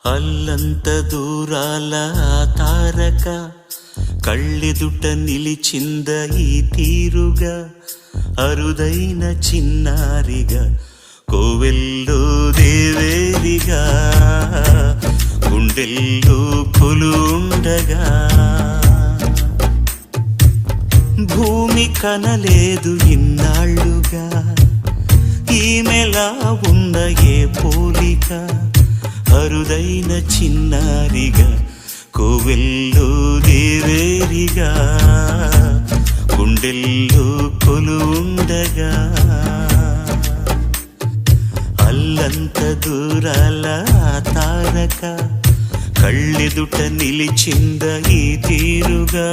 అల్లంత దూరాల తారక కళ్ళెదుట నిలిచింద ఈ తీరుగా అరుదైన చిన్నారిగా కోవెల్లో దేవేరిగా గుండెల్లో కొలుండగా భూమి కనలేదు ఇన్నాళ్ళుగా ఈమెలా ఉన్న ఏ పోలిక అరుదైన చిన్నారిగా కోవెల్లో దేవేరిగా గుండెల్లో కొలుండగా అల్లంత దూరాల తారక కళ్ళెదుట నిలిచింద ఈ తీరుగా